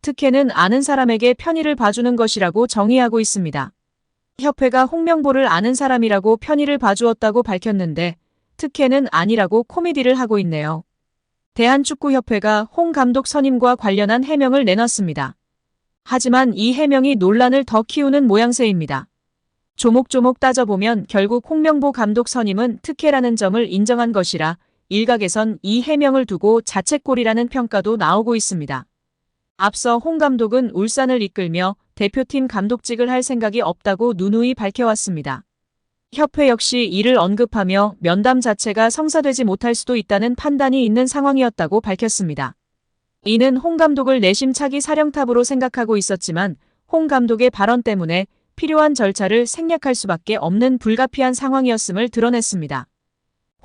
특혜는 아는 사람에게 편의를 봐주는 것이라고 정의하고 있습니다. 협회가 홍명보를 아는 사람이라고 편의를 봐주었다고 밝혔는데 특혜는 아니라고 코미디를 하고 있네요. 대한축구협회가 홍 감독 선임과 관련한 해명을 내놨습니다. 하지만 이 해명이 논란을 더 키우는 모양새입니다. 조목조목 따져보면 결국 홍명보 감독 선임은 특혜라는 점을 인정한 것이라 일각에선 이 해명을 두고 자책골이라는 평가도 나오고 있습니다. 앞서 홍 감독은 울산을 이끌며 대표팀 감독직을 할 생각이 없다고 누누이 밝혀왔습니다. 협회 역시 이를 언급하며 면담 자체가 성사되지 못할 수도 있다는 판단이 있는 상황이었다고 밝혔습니다. 이는 홍 감독을 내심 차기 사령탑으로 생각하고 있었지만 홍 감독의 발언 때문에 필요한 절차를 생략할 수밖에 없는 불가피한 상황이었음을 드러냈습니다.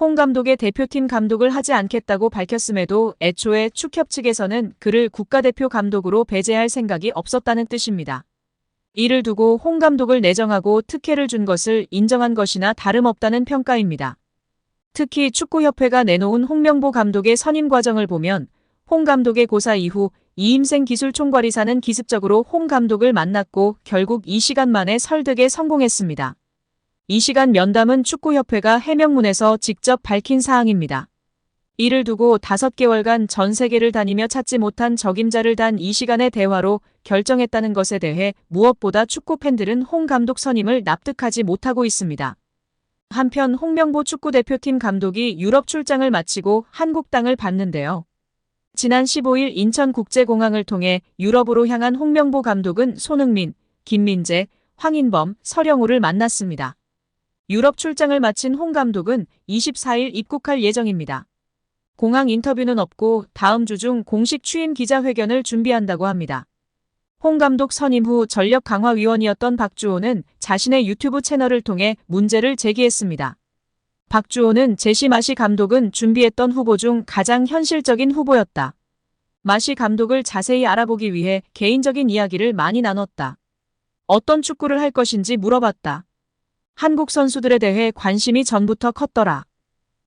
홍 감독의 대표팀 감독을 하지 않겠다고 밝혔음에도 애초에 축협 측에서는 그를 국가대표 감독으로 배제할 생각이 없었다는 뜻입니다. 이를 두고 홍 감독을 내정하고 특혜를 준 것을 인정한 것이나 다름없다는 평가입니다. 특히 축구협회가 내놓은 홍명보 감독의 선임 과정을 보면 홍 감독의 고사 이후 이임생 기술총괄이사는 기습적으로 홍 감독을 만났고 결국 2시간 만에 설득에 성공했습니다. 2시간 면담은 축구협회가 해명문에서 직접 밝힌 사항입니다. 이를 두고 5개월간 전 세계를 다니며 찾지 못한 적임자를 단 2시간의 대화로 결정했다는 것에 대해 무엇보다 축구 팬들은 홍 감독 선임을 납득하지 못하고 있습니다. 한편 홍명보 축구대표팀 감독이 유럽 출장을 마치고 한국 땅을 봤는데요. 지난 15일 인천국제공항을 통해 유럽으로 향한 홍명보 감독은 손흥민, 김민재, 황인범, 서령우를 만났습니다. 유럽 출장을 마친 홍 감독은 24일 입국할 예정입니다. 공항 인터뷰는 없고 다음 주 중 공식 취임 기자회견을 준비한다고 합니다. 홍 감독 선임 후 전력강화위원이었던 박주호는 자신의 유튜브 채널을 통해 문제를 제기했습니다. 박주호는 제시 마시 감독은 준비했던 후보 중 가장 현실적인 후보였다. 마시 감독을 자세히 알아보기 위해 개인적인 이야기를 많이 나눴다. 어떤 축구를 할 것인지 물어봤다. 한국 선수들에 대해 관심이 전부터 컸더라.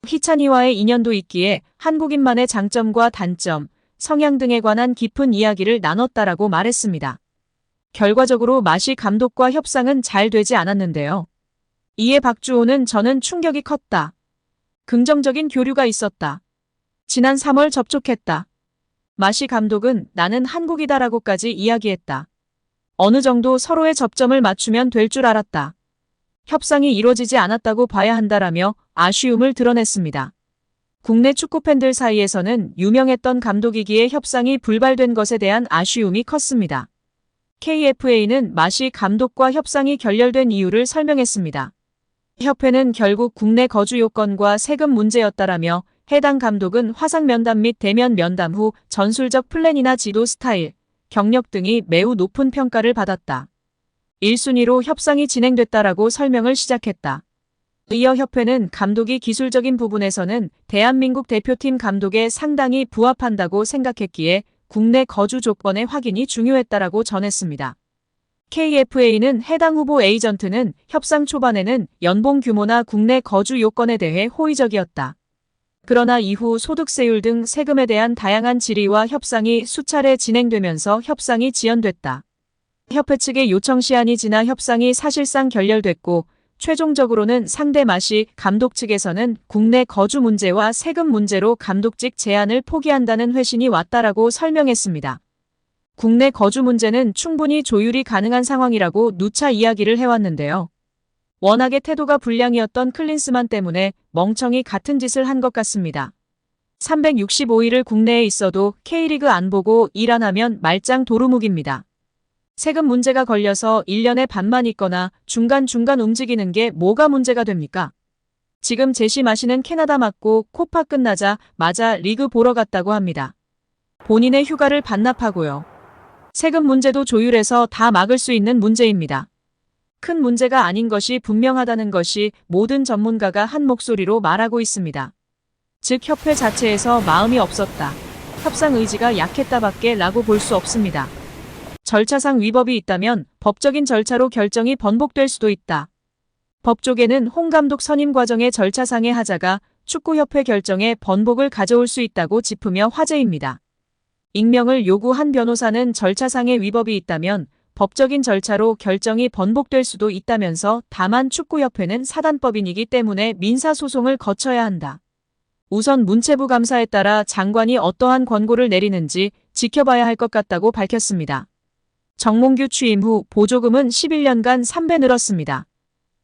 희찬이와의 인연도 있기에 한국인만의 장점과 단점, 성향 등에 관한 깊은 이야기를 나눴다라고 말했습니다. 결과적으로 마시 감독과 협상은 잘 되지 않았는데요. 이에 박주호는 저는 충격이 컸다. 긍정적인 교류가 있었다. 지난 3월 접촉했다. 마시 감독은 나는 한국이다라고까지 이야기했다. 어느 정도 서로의 접점을 맞추면 될 줄 알았다. 협상이 이루어지지 않았다고 봐야 한다라며 아쉬움을 드러냈습니다. 국내 축구팬들 사이에서는 유명했던 감독이기에 협상이 불발된 것에 대한 아쉬움이 컸습니다. KFA는 마시 감독과 협상이 결렬된 이유를 설명했습니다. 협회는 결국 국내 거주 요건과 세금 문제였다라며 해당 감독은 화상 면담 및 대면 면담 후 전술적 플랜이나 지도 스타일, 경력 등이 매우 높은 평가를 받았다. 1순위로 협상이 진행됐다라고 설명을 시작했다. 이어 협회는 감독이 기술적인 부분에서는 대한민국 대표팀 감독에 상당히 부합한다고 생각했기에 국내 거주 조건의 확인이 중요했다라고 전했습니다. KFA는 해당 후보 에이전트는 협상 초반에는 연봉 규모나 국내 거주 요건에 대해 호의적이었다. 그러나 이후 소득세율 등 세금에 대한 다양한 질의와 협상이 수차례 진행되면서 협상이 지연됐다. 협회 측의 요청 시한이 지나 협상이 사실상 결렬됐고 최종적으로는 상대 마시 감독 측에서는 국내 거주 문제와 세금 문제로 감독직 제안을 포기한다는 회신이 왔다라고 설명했습니다. 국내 거주 문제는 충분히 조율이 가능한 상황이라고 누차 이야기를 해왔는데요. 워낙에 태도가 불량이었던 클린스만 때문에 멍청이 같은 짓을 한 것 같습니다. 365일을 국내에 있어도 K리그 안 보고 일 안 하면 말짱 도루묵입니다. 세금 문제가 걸려서 1년에 반만 있거나 중간중간 움직이는 게 뭐가 문제가 됩니까? 지금 제시 마시는 캐나다 맞고 코파 끝나자마자 리그 보러 갔다고 합니다. 본인의 휴가를 반납하고요. 세금 문제도 조율해서 다 막을 수 있는 문제입니다. 큰 문제가 아닌 것이 분명하다는 것이 모든 전문가가 한 목소리로 말하고 있습니다. 즉 협회 자체에서 마음이 없었다. 협상 의지가 약했다밖에 라고 볼 수 없습니다. 절차상 위법이 있다면 법적인 절차로 결정이 번복될 수도 있다. 법조계는 홍 감독 선임 과정의 절차상의 하자가 축구협회 결정에 번복을 가져올 수 있다고 짚으며 화제입니다. 익명을 요구한 변호사는 절차상의 위법이 있다면 법적인 절차로 결정이 번복될 수도 있다면서 다만 축구협회는 사단법인이기 때문에 민사소송을 거쳐야 한다. 우선 문체부 감사에 따라 장관이 어떠한 권고를 내리는지 지켜봐야 할 것 같다고 밝혔습니다. 정몽규 취임 후 보조금은 11년간 3배 늘었습니다.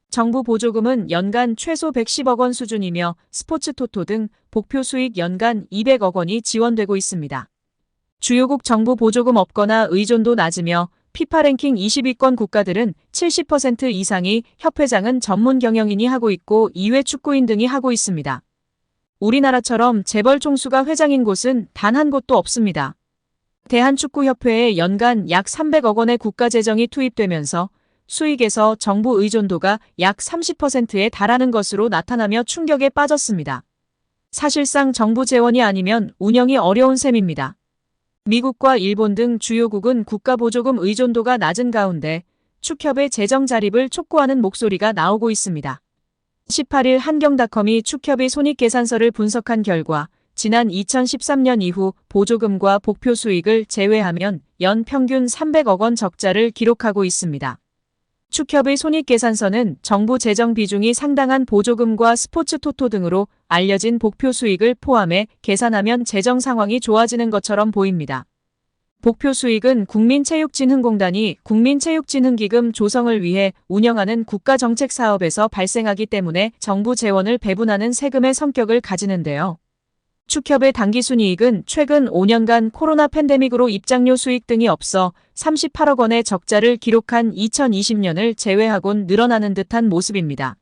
정부 보조금은 연간 최소 110억 원 수준이며 스포츠 토토 등 복표 수익 연간 200억 원이 지원되고 있습니다. 주요국 정부 보조금 없거나 의존도 낮으며 피파 랭킹 20위권 국가들은 70% 이상이 협회장은 전문 경영인이 하고 있고 이외 축구인 등이 하고 있습니다. 우리나라처럼 재벌 총수가 회장인 곳은 단 한 곳도 없습니다. 대한축구협회에 연간 약 300억 원의 국가재정이 투입되면서 수익에서 정부 의존도가 약 30%에 달하는 것으로 나타나며 충격에 빠졌습니다. 사실상 정부 재원이 아니면 운영이 어려운 셈입니다. 미국과 일본 등 주요국은 국가보조금 의존도가 낮은 가운데 축협의 재정 자립을 촉구하는 목소리가 나오고 있습니다. 18일 한경닷컴이 축협의 손익계산서를 분석한 결과 지난 2013년 이후 보조금과 복표 수익을 제외하면 연 평균 300억 원 적자를 기록하고 있습니다. 축협의 손익계산서는 정부 재정 비중이 상당한 보조금과 스포츠 토토 등으로 알려진 복표 수익을 포함해 계산하면 재정 상황이 좋아지는 것처럼 보입니다. 복표 수익은 국민체육진흥공단이 국민체육진흥기금 조성을 위해 운영하는 국가정책사업에서 발생하기 때문에 정부 재원을 배분하는 세금의 성격을 가지는데요. 축협의 당기순이익은 최근 5년간 코로나 팬데믹으로 입장료 수익 등이 없어 38억 원의 적자를 기록한 2020년을 제외하곤 늘어나는 듯한 모습입니다.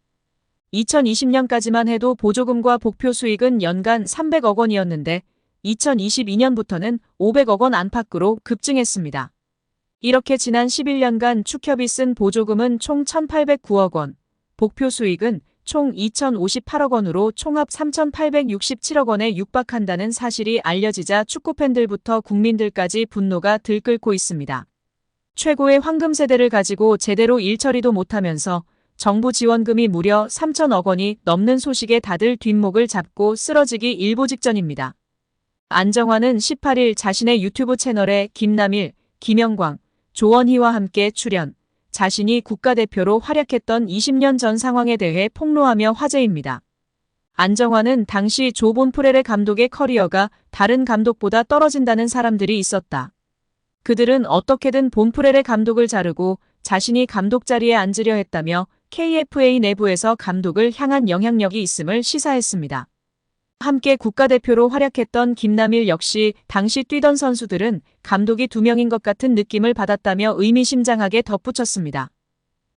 2020년까지만 해도 보조금과 복표 수익은 연간 300억 원이었는데 2022년부터는 500억 원 안팎으로 급증했습니다. 이렇게 지난 11년간 축협이 쓴 보조금은 총 1,809억 원, 복표 수익은 총 2,058억 원으로 총합 3,867억 원에 육박한다는 사실이 알려지자 축구팬들부터 국민들까지 분노가 들끓고 있습니다. 최고의 황금 세대를 가지고 제대로 일처리도 못하면서 정부 지원금이 무려 3,000억 원이 넘는 소식에 다들 뒷목을 잡고 쓰러지기 일보 직전입니다. 안정환은 18일 자신의 유튜브 채널에 김남일, 김영광, 조원희와 함께 출연, 자신이 국가대표로 활약했던 20년 전 상황에 대해 폭로하며 화제입니다. 안정환은 당시 조 본프레레 감독의 커리어가 다른 감독보다 떨어진다는 사람들이 있었다. 그들은 어떻게든 본프레레 감독을 자르고 자신이 감독 자리에 앉으려 했다며 KFA 내부에서 감독을 향한 영향력이 있음을 시사했습니다. 함께 국가대표로 활약했던 김남일 역시 당시 뛰던 선수들은 감독이 2명인 것 같은 느낌을 받았다며 의미심장하게 덧붙였습니다.